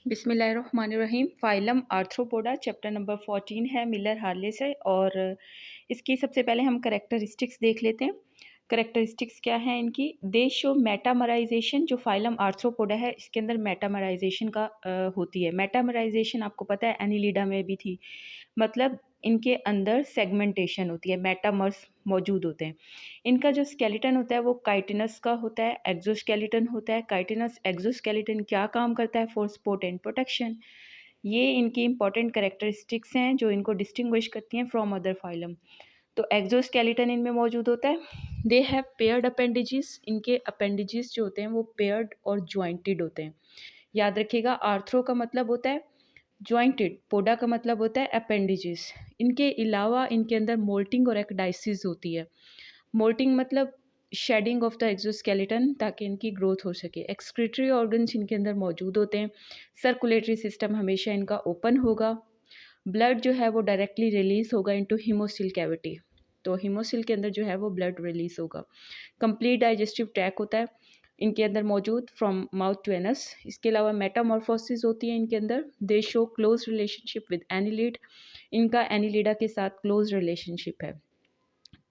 बिस्मिल्लाहिर्रहमानिर्रहीम। Phylum arthropoda chapter number 14 है Miller Harley से। और इसकी सबसे पहले हम करेक्टरिस्टिक्स देख लेते हैं। करेक्टरिस्टिक्स क्या है इनकी? They show metamerisation. जो फाइलम आर्थ्रोपोडा है इसके अंदर मेटामराइजेशन का होती है। मेटामराइजेशन आपको पता है एनिलिडा में भी थी, मतलब इनके अंदर सेगमेंटेशन होती है, मेटामर्स मौजूद होते हैं। इनका जो स्केलेटन होता है वो काइटिनस का होता है, एक्सोस्केलेटन होता है। काइटिनस एक्सोस्केलेटन क्या काम करता है? For support and protection. ये इनकी इंपॉर्टेंट कैरेक्टरिस्टिक्स हैं जो इनको डिस्टिंग्विश करती हैं फ्रॉम अदर फाइलम। तो एक्सोस्केलेटन इनमें मौजूद होता है। They have paired appendages. इनके अपेंडिजेस जो होते हैं वो पेयर्ड और ज्वाइंटेड होते हैं। याद रखिएगा, आर्थ्रो का मतलब होता है ज्वाइंटेड, पोडा का मतलब होता है अपेंडिजेस। इनके अलावा इनके अंदर मोल्टिंग और एक्डाइसिस होती है। मोल्टिंग मतलब शेडिंग ऑफ द एक्सोस्केलेटन, ताकि इनकी ग्रोथ हो सके। एक्सक्रीटरी ऑर्गन्स इनके अंदर मौजूद होते हैं। सर्कुलेटरी सिस्टम हमेशा इनका ओपन होगा। ब्लड जो है वो डायरेक्टली रिलीज होगा इनटू हीमोसिल कैविटी। तो हीमोसिल के अंदर जो है वो ब्लड रिलीज होगा। कंप्लीट डाइजेस्टिव ट्रैक होता है इनके अंदर मौजूद फ्रॉम माउथ टू एनस। इसके अलावा मेटामॉर्फोसिस होती है इनके अंदर। दे show close relationship with annelid. इनका एनिलिडा के साथ क्लोज रिलेशनशिप है।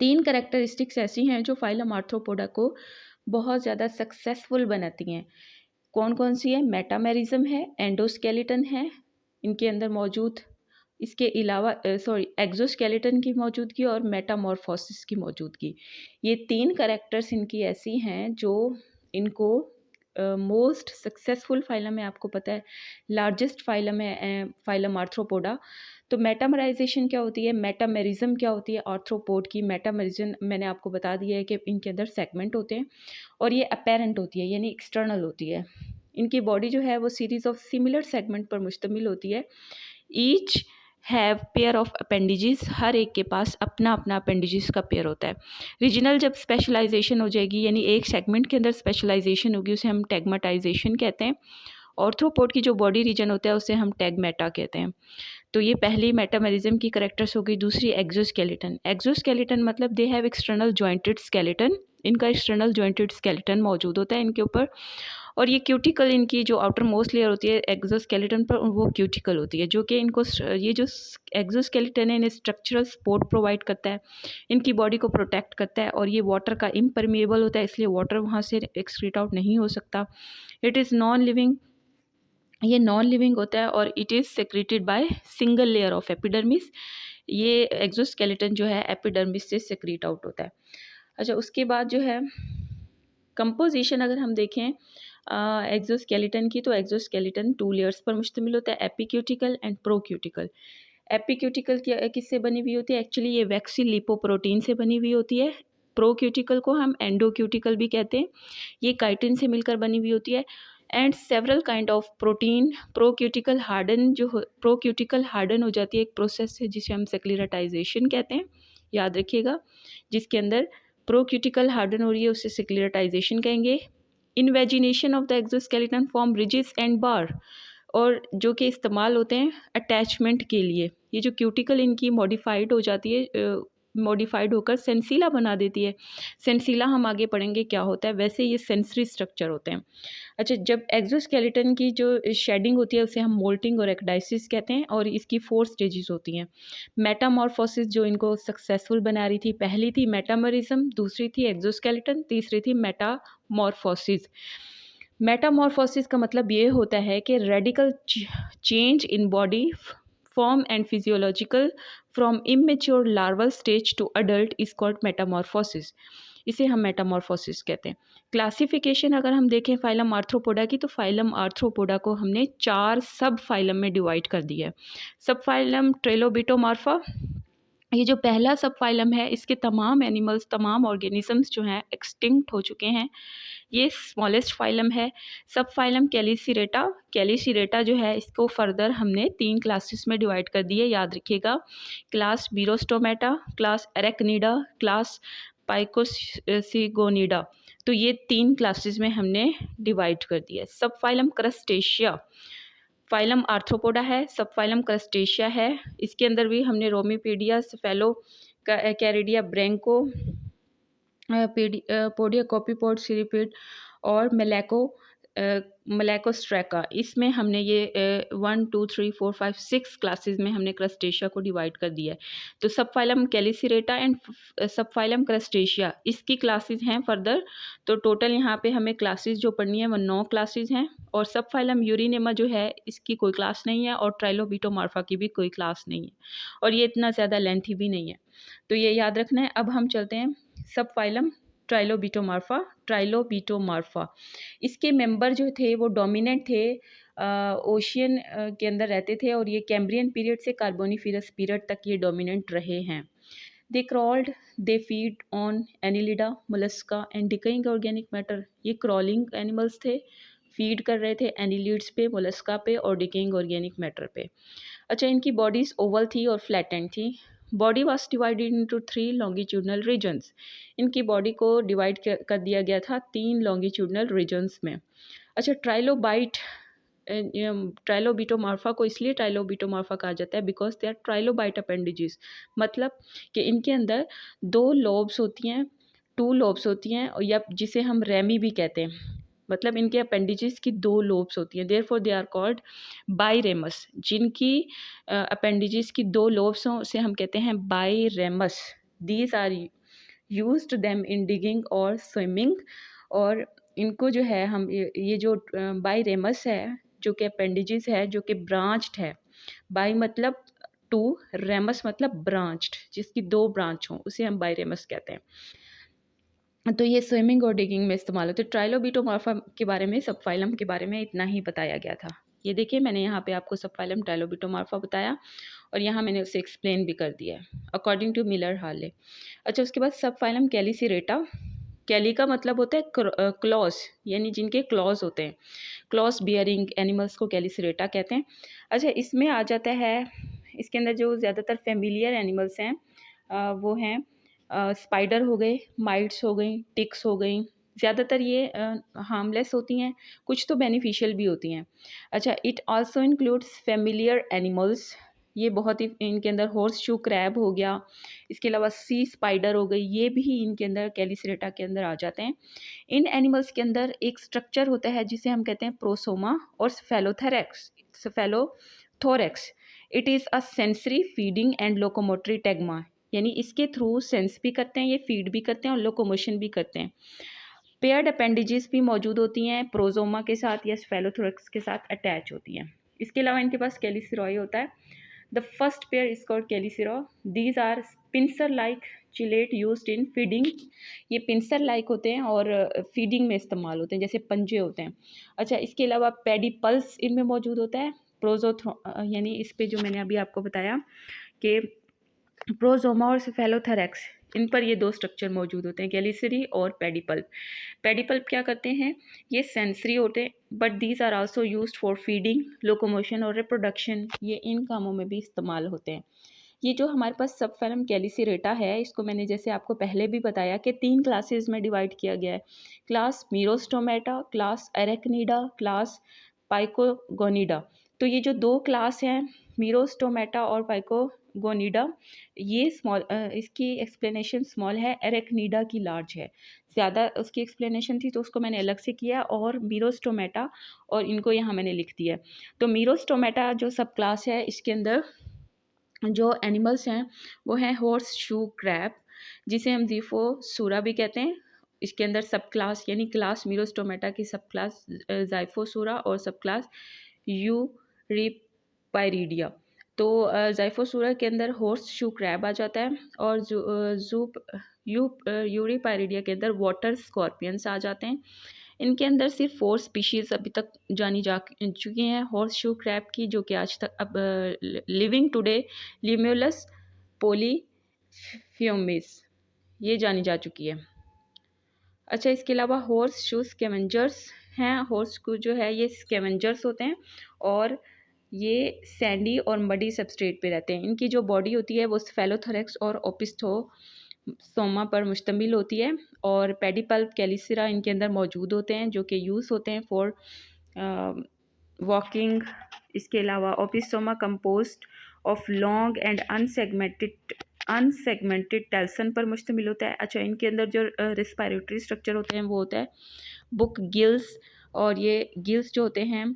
3 कैरेक्टरिस्टिक्स ऐसी हैं जो फाइलम आर्थ्रोपोडा को बहुत ज़्यादा सक्सेसफुल बनाती हैं। कौन कौन सी है? मेटामेरिज्म है, एंडोस्केलेटन है इनके अंदर मौजूद, इसके अलावा एक्सोस्केलेटन की मौजूदगी और मेटामॉर्फोसिस की मौजूदगी। ये 3 कैरेक्टर्स इनकी ऐसी हैं जो इनको मोस्ट सक्सेसफुल फाइलम है। आपको पता है लार्जेस्ट फाइलम है फाइलम आर्थ्रोपोडा। तो मेटामराइजेशन क्या होती है, मेटामेरिज्म क्या होती है आर्थ्रोपोड की? मेटामेरिज्म मैंने आपको बता दिया है कि इनके अंदर सेगमेंट होते हैं और ये अपेरेंट होती है यानी एक्सटर्नल होती है। इनकी बॉडी जो है वो सीरीज ऑफ सिमिलर सेगमेंट पर मुश्तमिल होती है। Each have pair of appendages. हर एक के पास अपना अपना अपेंडिजेस का पेयर होता है। रीजनल जब स्पेशलाइजेशन हो जाएगी यानी एक सेगमेंट के अंदर स्पेशलाइजेशन होगी उसे हम टैगमेटाइजेशन कहते हैं। ऑर्थ्रोपोड की जो बॉडी रीजन होता है उसे हम टैगमेटा कहते हैं। तो ये पहली मेटामेरिज्म की करेक्टर्स हो गई। दूसरी एक्सोस्केलेटन। एक्सोस्केलेटन मतलब they have external jointed skeleton. इनका एक्सटर्नल जॉइंटेड स्केलेटन मौजूद होता है इनके ऊपर। और ये क्यूटिकल, इनकी जो आउटर मोस्ट लेयर होती है एक्सोस्केलेटन पर, वो क्यूटिकल होती है जो कि इनको ये जो एक्सोस्केलेटन है इन्हें स्ट्रक्चरल सपोर्ट प्रोवाइड करता है, इनकी बॉडी को प्रोटेक्ट करता है। और ये वाटर का इम्परमेबल होता है, इसलिए वाटर वहाँ से एक्सक्रीट आउट नहीं हो सकता। इट इज़ नॉन लिविंग, ये नॉन लिविंग होता है और it is secreted by single layer of epidermis. ये एक्सोस्केलेटन जो है एपिडर्मिस से सेक्रेट आउट होता है। अच्छा, उसके बाद जो है कंपोजिशन अगर हम देखें एक्सोस्केलेटन की, तो एक्सोस्केलेटन 2 लेयर्स पर मुश्तमिल होता है, एपिक्यूटिकल एंड प्रोक्यूटिकल। एपिक्यूटिकल किससे बनी हुई होती है? एक्चुअली ये वैक्सी लिपोप्रोटीन से बनी हुई होती है। प्रोक्यूटिकल को हम एंडोक्यूटिकल भी कहते हैं। ये काइटिन से मिलकर बनी हुई होती है। And several kind of protein. Procuticle harden हो जाती है, एक प्रोसेस है जिसे हम सेक्लेराटाइजेशन कहते हैं, याद रखिएगा। जिसके अंदर प्रोक्यूटिकल हार्डन हो रही है उसे सेक्लेराटाइजेशन कहेंगे। Invagination of the exoskeleton form ridges and bar, और जो कि इस्तेमाल होते हैं अटैचमेंट के लिए। ये जो क्यूटिकल इनकी मॉडिफाइड हो जाती है, मॉडिफाइड होकर सेंसीला बना देती है। सेंसीला हम आगे पढ़ेंगे क्या होता है, वैसे ये सेंसरी स्ट्रक्चर होते हैं। अच्छा, जब एक्सोस्केलेटन की जो शेडिंग होती है उसे हम मोल्टिंग और एक्डाइसिस कहते हैं और इसकी 4 स्टेजेस होती हैं। मेटामॉर्फोसिस जो इनको सक्सेसफुल बना रही थी, पहली थी मेटामरिज्म, दूसरी थी एक्सोस्केलेटन, तीसरी थी मेटामॉर्फोसिस। मेटामॉर्फोसिस का मतलब ये होता है कि radical change in body form and physiological from immature larval stage to adult is called metamorphosis. इसे हम मेटामॉर्फोसिस कहते हैं। क्लासिफिकेशन अगर हम देखें फाइलम आर्थ्रोपोडा की, तो फाइलम आर्थ्रोपोडा को हमने 4 सब फाइलम में डिवाइड कर दिया है। सब फाइलम ट्रेलोबिटोमार्फा, ये जो पहला सब फाइलम है इसके तमाम एनिमल्स, तमाम ऑर्गेनिजम्स जो हैं एक्सटिंक्ट हो चुके हैं। ये स्मॉलेस्ट फाइलम है। सब फाइलम कैलिसिरेटा। कैलिसिरेटा जो है इसको फर्दर हमने 3 क्लासेस में डिवाइड कर दिए, याद रखिएगा। Class Merostomata, class Arachnida, class Pycnogonida. तो ये 3 क्लासेस में हमने डिवाइड कर दिया। सब फाइलम क्रस्टेशिया। फाइलम आर्थ्रोपोडा है, सब फाइलम क्रस्टेशिया है। इसके अंदर भी हमने रोमीपीडिया, सेफेलो कैरिडिया, ब्रेंको, पोडिया कॉपीपोड, सिरिपिड और मेलेको मलैकोस्ट्रैका, इसमें हमने ये 1 2 3 4 5 6 क्लासेस में हमने क्रस्टेशिया को डिवाइड कर दिया है। तो सब फाइलम कैलिसिरेटा एंड सब फाइलम क्रस्टेशिया इसकी क्लासेस हैं फर्दर। तो टोटल यहाँ पे हमें क्लासेस जो पढ़नी है वो 9 क्लासेस हैं, और सब फाइलम यूरिनेमा जो है इसकी कोई क्लास नहीं है, और ट्राइलोबिटोमार्फा की भी कोई क्लास नहीं है, और ये इतना ज़्यादा लेंथी भी नहीं है, तो ये याद रखना है। अब हम चलते हैं सब फाइलम ट्राइलोबिटोमार्फा। इसके मेंबर जो थे वो डोमिनेंट थे, ओशियन के अंदर रहते थे, और ये कैम्ब्रियन पीरियड से कार्बोनिफेरस पीरियड तक ये डोमिनेंट रहे हैं। They crawled, they feed on Annelida, Mollusca and decaying organic matter. ये क्रॉलिंग एनिमल्स थे, फीड कर रहे थे एनिलिड्स पे, मोलस्का पे और डिकेइंग ऑर्गेनिक मैटर पे। अच्छा, इनकी बॉडीज ओवल थी और फ्लैटेंड थी। Body was divided into 3 longitudinal regions. इनकी बॉडी को डिवाइड कर दिया गया था 3 लॉन्गिट्यूडनल रीजन्स में। अच्छा, ट्राइलोबिटोमार्फा को इसलिए ट्राइलोबिटोमार्फा कहा जाता है because they are trilobite appendages, मतलब कि इनके अंदर 2 लोब्स होती हैं, 2 लोब्स होती हैं, या जिसे हम रेमी भी कहते हैं, मतलब इनके अपेंडिजेस की 2 लोब्स होती हैं। Therefore they are called biramous. जिनकी अपेंडिजेस की 2 लोब्स हों उसे हम कहते हैं biramous. These are used them in digging और स्विमिंग, और इनको जो है हम ये जो बाईरेमस है जो कि अपेंडिजेस है, जो कि ब्रांच्ड है। बाई मतलब 2, रेमस मतलब ब्रांच्ड, जिसकी 2 ब्रांच हों उसे हम बाईरेमस कहते हैं। तो ये स्विमिंग और डिगिंग में इस्तेमाल होते हैं। ट्राइलोबिटोमार्फा के बारे में, सब फाइलम के बारे में इतना ही बताया गया था। ये देखिए, मैंने यहाँ पे आपको सब फाइलम ट्राइलोबिटोमार्फा बताया, और यहाँ मैंने उसे एक्सप्लेन भी कर दिया है अकॉर्डिंग टू मिलर हार्ले। अच्छा, उसके बाद सब फाइलम कैलिसिरेटा। कैली का मतलब होता है क्लॉज, यानी जिनके क्लॉज होते हैं, क्लॉज बियरिंग एनिमल्स को कैलिसिरेटा कहते हैं। अच्छा, इसमें आ जाता है, इसके अंदर जो ज़्यादातर फेमिलियर एनिमल्स हैं वो हैं स्पाइडर हो गए, माइट्स हो गई, टिक्स हो गई। ज़्यादातर ये हार्मलेस होती हैं, कुछ तो बेनिफिशियल भी होती हैं। अच्छा, it also includes familiar animals. ये बहुत ही, इनके अंदर हॉर्स शू क्रैब हो गया, इसके अलावा सी स्पाइडर हो गई, ये भी इनके अंदर कैलिसिरेटा के अंदर आ जाते हैं। इन एनिमल्स के अंदर एक स्ट्रक्चर होता है जिसे हम कहते हैं प्रोसोमा और cephalothorax. It is a sensory, feeding and locomotory tagma, यानी इसके थ्रू सेंस भी करते हैं, ये फीड भी करते हैं और लोकोमोशन भी करते हैं। पेयर्ड अपेंडिजेस भी मौजूद होती हैं, प्रोजोमा के साथ या स्फेलोथोरैक्स के साथ अटैच होती हैं। इसके अलावा इनके पास कैलिसिरॉय होता है। The first pair is called chelicera. These are pincer like chelate used in feeding. ये पिंसर लाइक होते हैं और फीडिंग में इस्तेमाल होते हैं, जैसे पंजे होते हैं। अच्छा, इसके अलावा पेडिपल्स इनमें मौजूद होता है। यानी इस पे जो मैंने अभी आपको बताया कि प्रोजोमा और सेफेलोथोरैक्स, इन पर ये 2 स्ट्रक्चर मौजूद होते हैं, कैलिसरी और पेडिपल्प। पेडिपल्प क्या करते हैं, ये सेंसरी होते हैं, but these are also used for feeding, locomotion और रिप्रोडक्शन। ये इन कामों में भी इस्तेमाल होते हैं। ये जो हमारे पास सब फाइलम कैलिसिरेटा है, इसको मैंने जैसे आपको पहले भी बताया कि 3 क्लासेस में डिवाइड किया गया है। Class Merostomata, class Arachnida, class Pycnogonida. तो ये जो 2 क्लास हैं, मीरोस्टोमेटा और पाइकोगोनिडा, ये स्मॉल, इसकी एक्सप्लेनेशन स्मॉल है, एरेक्निडा की लार्ज है। ज़्यादा उसकी एक्सप्लेनेशन थी तो उसको मैंने अलग से किया, और मीरोस्टोमेटा और इनको यहाँ मैंने लिख दिया। तो मीरोस्टोमेटा जो सब क्लास है, इसके अंदर जो एनिमल्स हैं वो हैं हॉर्स शू क्रैब, जिसे हम ज़ीफोसूरा भी कहते हैं। इसके अंदर सब क्लास, यानी क्लास मीरोस्टोमेटा की सब क्लास ज़ाइफोसूरा और सब क्लास यूरिपायरिडिया। तो ज़ाइफोसूरा के अंदर हॉर्स शू क्रैब आ जाता है, और यूरिपायरिडिया के अंदर वाटर स्कॉर्पियंस आ जाते हैं। इनके अंदर सिर्फ 4 स्पीशीज़ अभी तक जानी जा चुकी हैं हॉर्स शू क्रैब की, जो कि आज तक अब लिविंग टुडे लिम्यूलस पोलीफ्यूमिस, ये जानी जा चुकी है। अच्छा, इसके अलावा हॉर्स शू स्कैवेंजर्स हैं। हॉर्स शू जो है ये स्कैवेंजर्स होते हैं, और ये सैंडी और मडी सबस्ट्रेट पे रहते हैं। इनकी जो बॉडी होती है वो स्फेलोथोरैक्स और ओपिस्थोसोमा पर मुश्तमिल होती है, और पेडिपल्प कैलिसिरा इनके अंदर मौजूद होते हैं, जो कि यूज़ होते हैं फॉर वॉकिंग। इसके अलावा opisthosoma composed of long and unsegmented telson पर मुश्तमिल होता है। अच्छा, इनके अंदर जो रिस्पायरेटरी स्ट्रक्चर होते हैं वो होता है बुक गिल्स और ये गिल्स जो होते हैं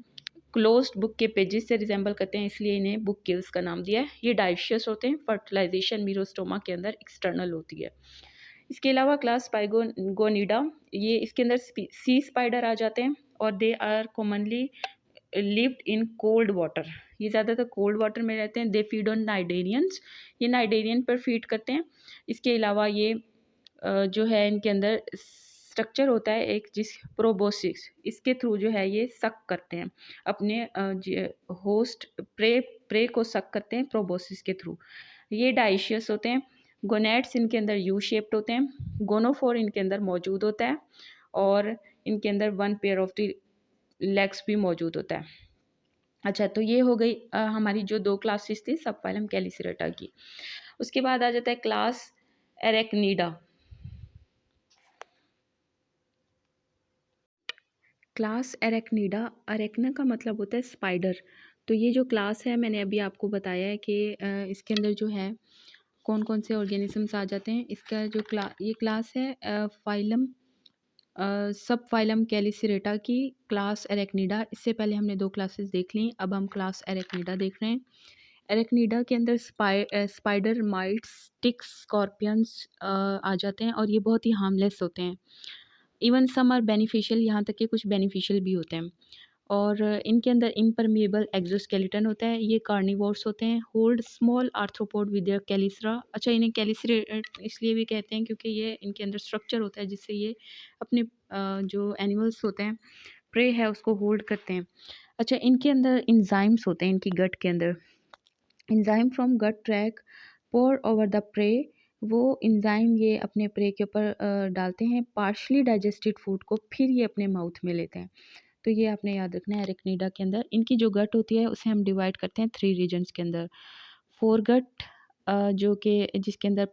क्लोज्ड बुक के पेजेस से रिजेंबल करते हैं, इसलिए इन्हें बुक गिल्स का नाम दिया है। ये डाइशियस होते हैं, फर्टिलाइजेशन मीरोस्टोमा के अंदर एक्सटर्नल होती है। इसके अलावा क्लास पाइगोनिडा, ये इसके अंदर सी स्पाइडर आ जाते हैं और they are commonly lived in cold water. ये ज़्यादातर कोल्ड वाटर में रहते हैं। दे फीड ऑन नाइडेरियंस, ये नाइडेरियन पर फीड करते हैं। इसके अलावा ये जो है इनके अंदर स्ट्रक्चर होता है एक, जिस प्रोबोसिस, इसके थ्रू जो है ये सक करते हैं अपने होस्ट प्रे को सक करते हैं प्रोबोसिस के थ्रू। ये डाइशियस होते हैं। गोनेट्स इनके अंदर यू शेप्ड होते हैं। गोनोफोर इनके अंदर मौजूद होता है और इनके अंदर 1 पेयर ऑफ द लेग्स भी मौजूद होता है। अच्छा, तो ये हो गई हमारी जो 2 क्लासेस थी सब फाइलम कैलिसेरेटा की। उसके बाद आ जाता है क्लास एरेक्निडा। क्लास एरेक्निडा, अरेक्ना का मतलब होता है स्पाइडर। तो ये जो क्लास है मैंने अभी आपको बताया है कि इसके अंदर जो है कौन कौन से ऑर्गेनिजम्स आ जाते हैं। इसका जो ये क्लास है फाइलम सब फाइलम कैलिसेरेटा की क्लास एरेक्निडा। इससे पहले हमने 2 क्लासेस देख ली, अब हम क्लास एरेक्निडा देख रहे हैं। एरेक्निडा के अंदर स्पाइडर, माइट्स, टिक्स, स्कॉर्पियंस आ जाते हैं और ये बहुत ही हार्मलेस होते हैं। इवन सम आर बेनिफिशियल, यहाँ तक कि कुछ बेनिफिशियल भी होते हैं। और इनके अंदर इम्परमिएबल एक्सोस्केलेटन होता है। ये कार्निवोर्स होते हैं। Hold small arthropod with their chelicera. अच्छा, इन्हें कैलिसरेट इसलिए भी कहते हैं क्योंकि ये इनके अंदर स्ट्रक्चर होता है जिससे ये अपने जो एनिमल्स होते हैं, प्रे है, उसको होल्ड करते हैं। अच्छा, इनके अंदर इंजाइम्स होते हैं इनकी गट के अंदर। Enzyme from gut tract pour over the prey. वो इंजाइम ये अपने प्रे के ऊपर डालते हैं पार्शली डाइजेस्टेड फूड को, फिर ये अपने माउथ में लेते हैं। तो ये आपने याद रखना है। एरेक्निडा के अंदर इनकी जो गट होती है उसे हम डिवाइड करते हैं 3 रीजन्स के अंदर। फोर गट जो कि जिसके अंदर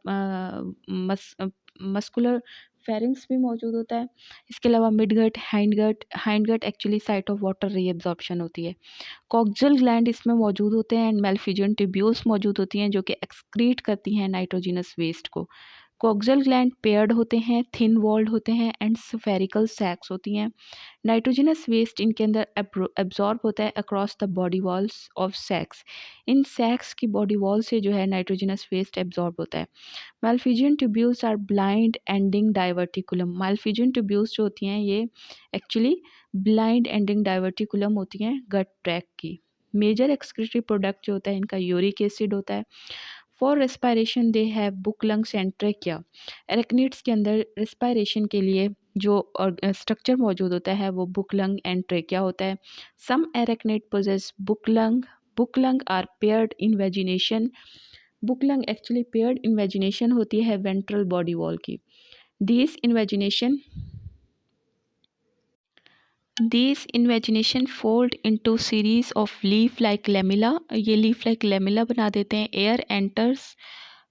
मस्कुलर फेरिंग्स भी मौजूद होता है। इसके अलावा mid gut, hind gut actually site of water reabsorption होती है। कॉक्सल ग्लैंड इसमें मौजूद होते हैं एंड मेल्फिजियन ट्यूब्यूल्स मौजूद होती हैं जो कि एक्सक्रीट करती हैं नाइट्रोजिनस वेस्ट को। कॉक्सल ग्लैंड पेयर्ड होते हैं, थिन वॉल्ड होते हैं एंड स्फेरिकल सैक्स होती हैं। नाइट्रोजनस वेस्ट इनके अंदर एब्जॉर्ब होता है across the body walls of sacs. इन सैक्स की बॉडी वॉल से जो है नाइट्रोजनस वेस्ट एब्जॉर्ब होता है। Malpighian tubules are blind ending diverticulum. Malpighian tubules जो होती हैं ये एक्चुअली ब्लाइंड एंडिंग डाइवर्टिकुलम होती हैं गट ट्रैक की। मेजर एक्सक्रीटरी प्रोडक्ट जो होता है इनका यूरिक एसिड होता है। For respiration they have book, lungs and trachea. Arachnids के अंदर रेस्पायरेशन के लिए जो स्ट्रक्चर मौजूद होता है वो बुक, लंग एंड ट्रेकिया होता है। Some arachnid possess book lung. Book lung are paired invagination. Book lung actually paired invagination होती है वेंट्रल बॉडी वॉल की। This invagination These invagination fold into series of leaf-like lamella। ये leaf-like lamella बना देते हैं। Air enters,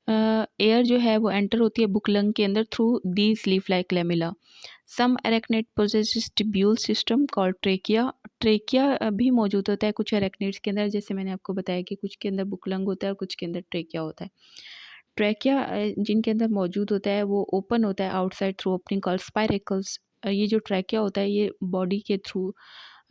air जो है वो एंटर होती है बुक लंग के अंदर through these leaf-like lamella। Some arachnid possesses tubule system called trachea. Trachea भी मौजूद होता है कुछ एरेक्निड्स के अंदर, जैसे मैंने आपको बताया कि कुछ के अंदर बुक लंग होता है और कुछ के अंदर ट्रेकिया होता है। ट्रेकिया जिनके अंदर मौजूद होता है वो ओपन होता है आउटसाइड थ्रू ओपनिंग कॉल्ड स्पायरेकल्स। ये जो ट्रैकिया होता है ये बॉडी के थ्रू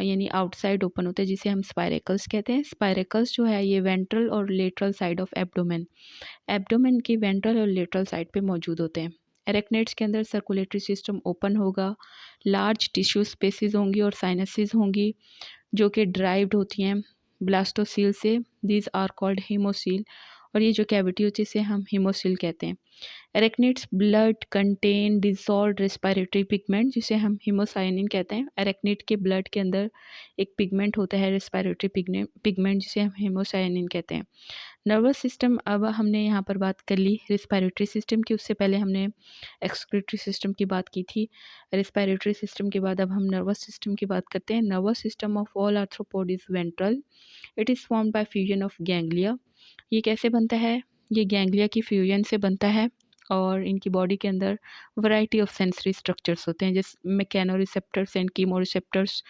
यानी आउटसाइड ओपन होता है जिसे हम स्पायरेकल्स कहते हैं। स्पायरेकल्स जो है ये वेंट्रल और लेटरल साइड ऑफ एब्डोमेन की वेंट्रल और लेटरल साइड पे मौजूद होते हैं। एरेक्निड्स के अंदर सर्कुलेटरी सिस्टम ओपन होगा, लार्ज टिश्यू स्पेसिस होंगी और साइनसेस होंगी जो कि ड्राइव्ड होती हैं ब्लास्टोसील से। These are called haemocoel. और ये जो कैविटी होती है इसे हम हीमोसील कहते हैं। Arachnids blood contain dissolve respiratory pigment जिसे हम हीमोसाइनिन कहते हैं। एरेक्निड के ब्लड के अंदर एक पिगमेंट होता है रेस्पिरेटरी पिगमेंट जिसे हम हीमोसाइनिन कहते हैं। नर्वस सिस्टम, अब हमने यहाँ पर बात कर ली रेस्पिरेटरी सिस्टम की, उससे पहले हमने एक्सक्रीटरी सिस्टम की बात की थी। रेस्पिरेटरी सिस्टम के बाद अब हम नर्वस सिस्टम की बात करते हैं। Nervous system of all arthropod is ventral. It is formed by fusion of ganglia. ये कैसे बनता है? ये गैंग्लिया की फ्यूजन से बनता है और इनकी बॉडी के अंदर वैरायटी ऑफ सेंसरी स्ट्रक्चर्स होते हैं जैसे mechanoreceptors and chemoreceptors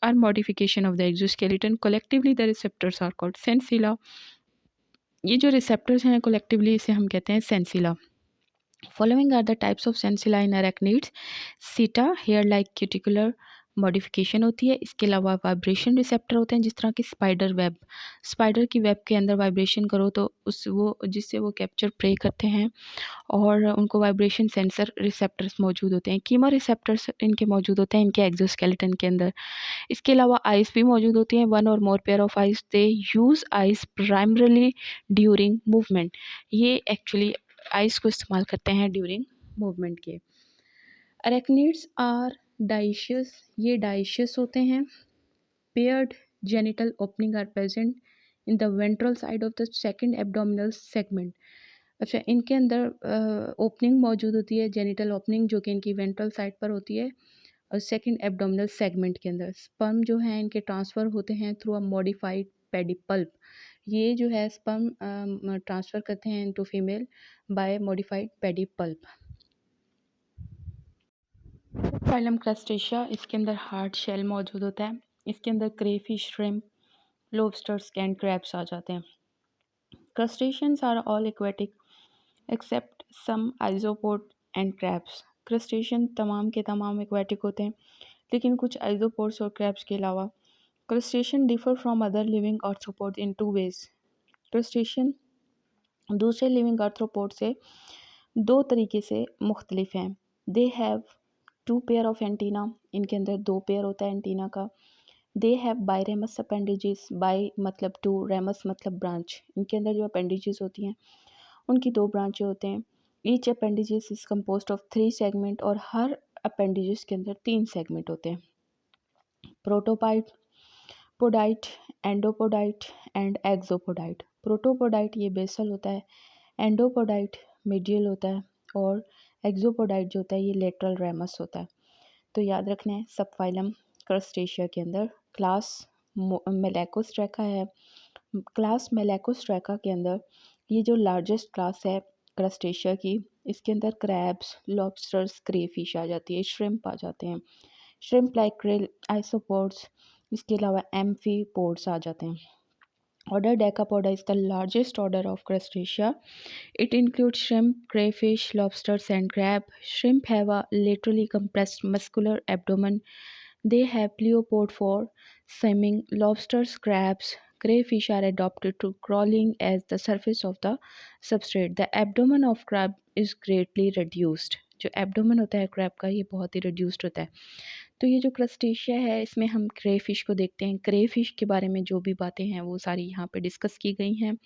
are modification of the exoskeleton. Collectively the receptors are called sensilla. ये जो रिसेप्टर्स हैं कलेक्टिवली इसे हम कहते हैं sensilla. Following are the types of sensilla in arachnids: seta, hair-like cuticular modification होती है। इसके अलावा वाइब्रेशन रिसेप्टर होते हैं, जिस तरह के स्पाइडर वेब, स्पाइडर की वेब के अंदर वाइब्रेशन करो तो उस वो जिससे वो कैप्चर प्रे करते हैं और उनको वाइब्रेशन सेंसर रिसेप्टर्स मौजूद होते हैं। कीमो रिसेप्टर्स इनके मौजूद होते हैं इनके एक्सोस्केलेटन के अंदर। इसके अलावा आइस भी मौजूद होती हैं, वन और more pair of eyes, they use eyes primarily during movement. ये एक्चुअली आइस को इस्तेमाल करते हैं ड्यूरिंग मूवमेंट के। अरेक्निड्स आर डाइशियस, ये डाइशियस होते हैं। Paired genital opening are present in the ventral side of the second abdominal segment. अच्छा, इनके अंदर ओपनिंग मौजूद होती है, जेनिटल ओपनिंग, जो कि इनकी वेंट्रल साइड पर होती है और सेकंड एब्डोमिनल सेगमेंट के अंदर। स्पर्म जो है इनके ट्रांसफ़र होते हैं थ्रू अ मॉडिफाइड पेडिपल्प। ये जो है स्पर्म ट्रांसफ़र करते हैं into female by modified pedipalp. Phylum Crustacea, इसके अंदर हार्ड शेल मौजूद होता है। इसके अंदर crayfish, shrimp, lobsters and crabs आ जाते हैं। Crustaceans are all aquatic except some isopod and crabs. Crustacean तमाम के तमाम एक्वेटिक होते हैं, लेकिन कुछ आइसोपोड्स और क्रैब्स के अलावा। Crustacean differ from other living arthropod in two ways. Crustacean दूसरे लिविंग आर्थ्रोपोड से दो तरीके से मुख्तलिफ हैं। They have two pair of antenna, इनके अंदर दो पेयर होता है एंटीना का। They have biramous appendages, bi मतलब टू, रेमस मतलब ब्रांच। इनके अंदर जो अपेंडेजेस होती हैं उनकी दो ब्रांचें होते हैं। Each appendages is composed of 3 segment, और हर अपेंडेजेस के अंदर 3 सेगमेंट होते हैं। प्रोटोपाइट, पोडाइट, एंडोपोडाइट एंड एक्सोपोडाइट। प्रोटोपोडाइट ये बेसल होता है, एंडोपोडाइट मीडियल होता है, और एक्सोपोडाइट जो होता है ये लेटरल रेमस होता है। तो याद रखना है, सब फाइलम क्रस्टेशिया के अंदर क्लास मेलेकोस्ट्रैका है। क्लास मेलेकोस्ट्रैका के अंदर ये जो लार्जेस्ट क्लास है क्रस्टेशिया की, इसके अंदर क्रैब्स, लॉबस्टर्स, क्रेफिश आ जाती है, श्रिम्प आ जाते हैं, श्रिम्प लाइक क्रिल, आइसोपोड्स, इसके अलावा एम्फीपोड्स आ जाते हैं। Order Decapoda is the largest order of Crustacea. It includes shrimp, crayfish, lobsters, and crab. Shrimp have a laterally compressed muscular abdomen. They have pleopod for swimming. Lobsters, crabs, crayfish are adapted to crawling as the surface of the substrate. The abdomen of crab is greatly reduced. जो abdomen होता है crab का, ये बहुत ही reduced होता है। तो ये जो क्रस्टेशिया है इसमें हम क्रेफिश को देखते हैं। क्रेफिश के बारे में जो भी बातें हैं वो सारी यहाँ पे डिस्कस की गई हैं।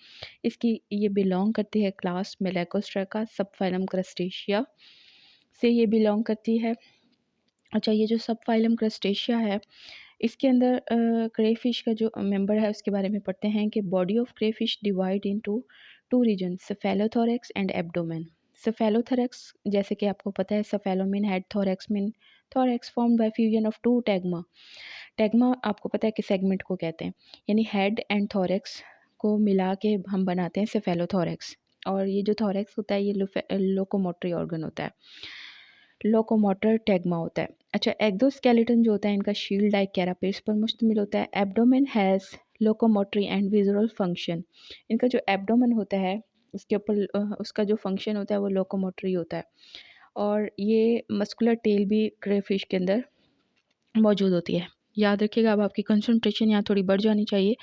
इसकी ये बिलोंग करती है क्लास मेलेकोस्ट्रैका, सब फाइलम क्रस्टेशिया से ये बिलोंग करती है। अच्छा, ये जो सब फाइलम क्रस्टेशिया है इसके अंदर क्रेफिश का जो मेंबर है उसके बारे में पढ़ते हैं कि body of crayfish divide into two region, cephalothorax and abdomen. Cephalothorax जैसे कि आपको पता है, cephalon head, thorax thorax formed by fusion of two tagma. Tagma आपको पता है कि सेगमेंट को कहते हैं, यानी हेड एंड थोरैक्स को मिला के हम बनाते हैं सेफेलोथोरैक्स। और ये जो थोरैक्स होता है ये लोकोमोटरी ऑर्गन होता है, लोकोमोटर टैग्मा होता है। अच्छा, एक्सोस्केलेटन जो होता है इनका शील्ड लाइक कैरापेस पर मुश्तमिल होता है। Abdomen has locomotory and visual function. इनका जो एब्डोमेन होता है उसके ऊपर उसका जो फंक्शन होता है वो लोकोमोटरी होता है। और ये मस्कुलर टेल भी क्रेफिश के अंदर मौजूद होती है। याद रखिएगा, अब आपकी कंसंट्रेशन यहाँ थोड़ी बढ़ जानी चाहिए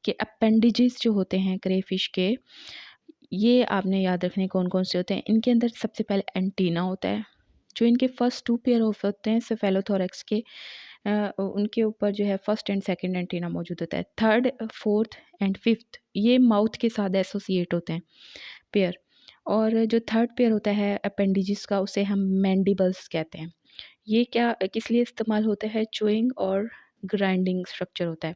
कि अपेंडिजेस जो होते हैं क्रेफिश के, ये आपने याद रखने कौन कौन से होते हैं। इनके अंदर सबसे पहले एंटीना होता है, जो इनके फर्स्ट टू पेयर ऑफ होते हैं सेफेलोथोरैक्स के, उनके ऊपर जो है फर्स्ट एंड सेकंड एंटीना मौजूद होता है। थर्ड, फोर्थ एंड फिफ्थ ये माउथ के साथ एसोसिएट होते हैं पेयर। और जो थर्ड पेयर होता है अपेंडिजेस का उसे हम मैंडिबल्स कहते हैं। ये क्या किस लिए इस्तेमाल होता है, चोइंग और ग्राइंडिंग स्ट्रक्चर होता है।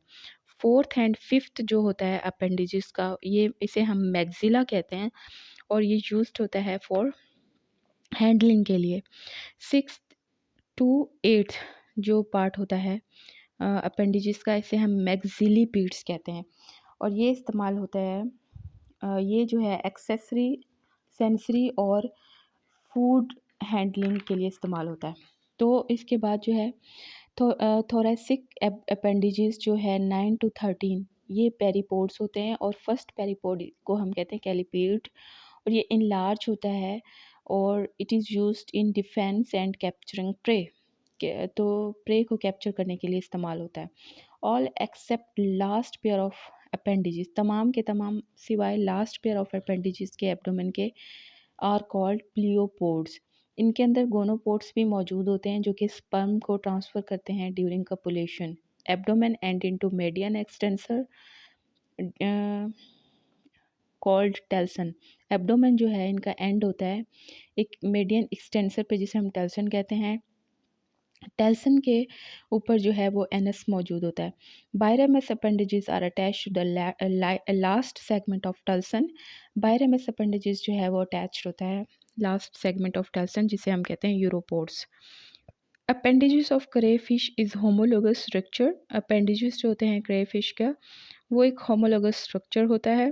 फोर्थ एंड फिफ्थ जो होता है अपेंडिजेस का, ये इसे हम मैक्सिला कहते हैं और ये यूज्ड होता है फॉर हैंडलिंग के लिए। सिक्स टू एट्थ जो पार्ट होता है अपेंडिजेस का, इसे हम मैक्सिलिपीड्स कहते हैं और ये इस्तेमाल होता है ये जो है एक्सेसरी, सेंसरी और फूड हैंडलिंग के लिए इस्तेमाल होता है। तो इसके बाद जो है थोरेसिक अपेंडिजेस जो है 9 to 13 ये पेरीपोड्स होते हैं और फर्स्ट पेरीपोड को हम कहते हैं कैलिपेड, और ये इनलार्ज होता है और it is used in defence and capturing prey. तो प्रे को कैप्चर करने के लिए इस्तेमाल होता है। All except last pair of appendages, तमाम के तमाम सिवाय लास्ट पेयर ऑफ अपेंडिजेस के एब्डोमेन के आर कॉल्ड प्लियोपोड्स। इनके अंदर गोनोपोड्स भी मौजूद होते हैं जो कि स्पर्म को ट्रांसफ़र करते हैं during copulation. Abdomen and into median extensor called telson. Abdomen जो है इनका एंड होता है एक मीडियन एक्सटेंसर पे जिसे हम टेल्सन कहते हैं। टेल्सन के ऊपर जो है वो एनस मौजूद होता है। Biramous appendages are attach to the last segment of telson. Biramous appendages जो है वो अटैच होता है लास्ट सेगमेंट ऑफ टेल्सन जिसे हम कहते हैं uropods. Appendages of crayfish is homologous structure. Appendages जो होते हैं क्रे फिश का वो एक होमोलोगस स्ट्रक्चर होता है।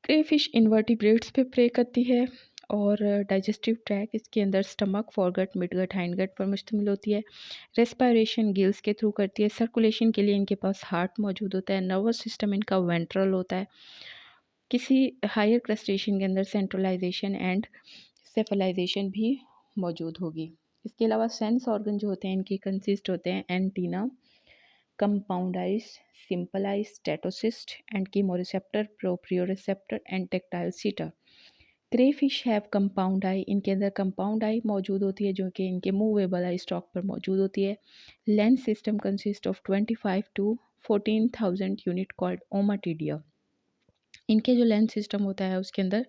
क्रे फिश इनवर्टिब्रेट्स पे प्रे करती है और डाइजेस्टिव ट्रैक इसके अंदर स्टमक, फॉरगट, मिडगट, हाइंडगट पर मुश्तमिल होती है। रेस्पिरेशन गिल्स के थ्रू करती है। सर्कुलेशन के लिए इनके पास हार्ट मौजूद होता है। नर्वस सिस्टम इनका वेंट्रल होता है। किसी हायर क्रस्टेशियन के अंदर सेंट्रलाइजेशन एंड सेफलाइजेशन भी मौजूद होगी। इसके अलावा सेंस ऑर्गन जो होते हैं इनके कंसिस्ट होते हैं antenna, compound eyes, simple eyes, statocyst and chemoreceptor, proprioceptor and tactile seta. Crayfish have compound eye, इनके अंदर कंपाउंड आई मौजूद होती है जो कि इनके मूवेबल आई स्टॉक पर मौजूद होती है। Lens system consist of 25 to 14,000 unit called ommatidia. इनके जो लेंस सिस्टम होता है उसके अंदर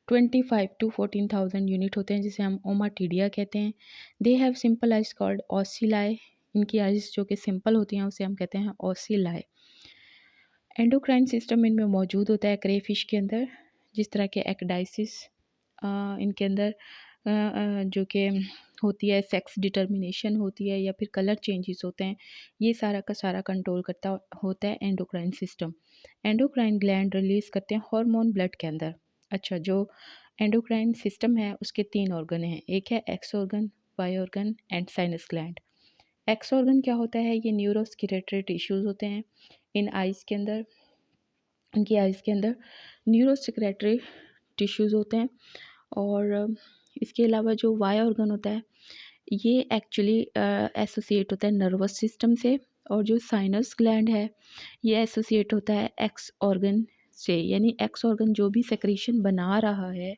25 टू 14,000 यूनिट होते हैं जिसे हम ओमाटीडिया कहते हैं। They have simple eyes called ocelli, इनकी आइज जो कि सिंपल होती हैं उसे हम कहते हैं ऑसिलाई। एंडोक्राइन सिस्टम इनमें मौजूद होता है क्रेफिश के अंदर, जिस तरह के एक्डाइसिस इनके अंदर जो कि होती है, सेक्स डिटर्मिनेशन होती है या फिर कलर चेंजेस होते हैं, ये सारा का सारा कंट्रोल करता होता है endocrine system. Endocrine gland release करते हैं हार्मोन ब्लड के अंदर। अच्छा, जो एंडोक्राइन सिस्टम है उसके 3 ऑर्गन हैं, एक है X organ, Y organ and sinus gland. X organ क्या होता है, ये न्यूरोस्केलेटरी टिश्यूज़ होते हैं इन आइज़ के अंदर, इनकी आइज़ के अंदर न्यूरोस्केलेटरी टिश्यूज़ होते हैं। और इसके अलावा जो वाई ऑर्गन होता है ये एक्चुअली एसोसिएट होता है नर्वस सिस्टम से, और जो साइनस ग्लैंड है ये एसोसिएट होता है एक्स ऑर्गन से, यानी एक्स ऑर्गन जो भी सेक्रीशन बना रहा है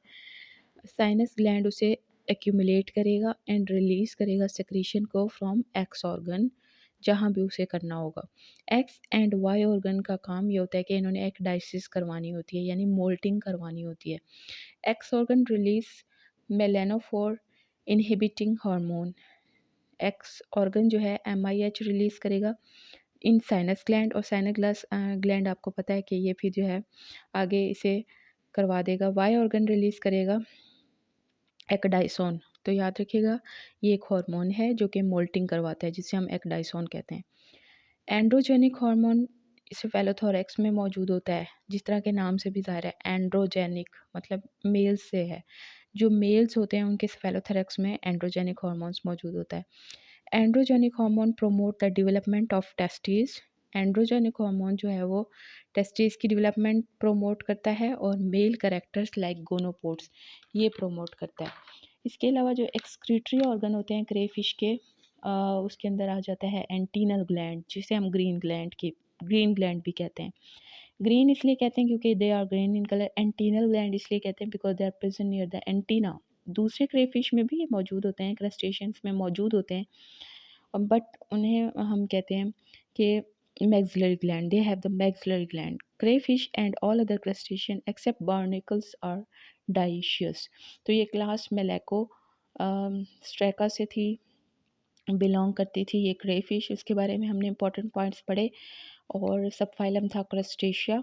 साइनस ग्लैंड उसे एक्यूमुलेट करेगा एंड रिलीज़ करेगा सेक्रीशन को फ्रॉम एक्स ऑर्गन जहाँ भी उसे करना होगा। एक्स एंड वाई ऑर्गन का काम ये होता है कि इन्होंने एक डाइसिस करवानी होती है यानी मोल्टिंग करवानी होती है। X organ release melanophore inhibiting hormone. X organ जो है MIH रिलीज़ करेगा इन साइनस ग्लैंड, और साइनस ग्लैंड आपको पता है कि ये फिर जो है आगे इसे करवा देगा। वाई ऑर्गन रिलीज़ करेगा एक्डाइसोन, तो याद रखिएगा ये एक हार्मोन है जो कि मोल्टिंग करवाता है जिसे हम एक्डाइसोन कहते हैं। एंड्रोजेनिक हार्मोन सेफेलोथोरैक्स में मौजूद होता है, जिस तरह के नाम से भी ज़ाहिर है एंड्रोजेनिक मतलब मेल्स से है। जो मेल्स होते हैं उनके सेफेलोथोरैक्स में एंड्रोजेनिक हार्मोन्स मौजूद होता है। Androgenic hormone promote the development of testis. Androgenic hormone जो है वो टेस्टिस की डेवलपमेंट प्रोमोट करता है और मेल कैरेक्टर्स लाइक गोनोपोड्स ये प्रोमोट करता है। इसके अलावा जो एक्सक्रीटरी ऑर्गन होते हैं क्रेफिश के उसके अंदर आ जाता है एंटीनल ग्लैंड जिसे हम ग्रीन ग्लैंड भी कहते हैं। ग्रीन इसलिए कहते हैं क्योंकि they are green in colour. Antennal gland इसलिए कहते हैं because they are present near the antenna. दूसरे क्रेफिश में भी मौजूद होते हैं, क्रस्टेशियंस में मौजूद होते हैं, बट उन्हें हम कहते हैं कि maxillary gland, they have the maxillary gland. Crayfish and all other crustacean except barnacles are dioecious। तो ये क्लास मेलेको स्ट्रैका से थी, बिलोंग करती थी ये क्रेफिश। इसके बारे में हमने इंपॉर्टेंट पॉइंट्स पढ़े। और सब फाइलम था क्रस्टेशिया।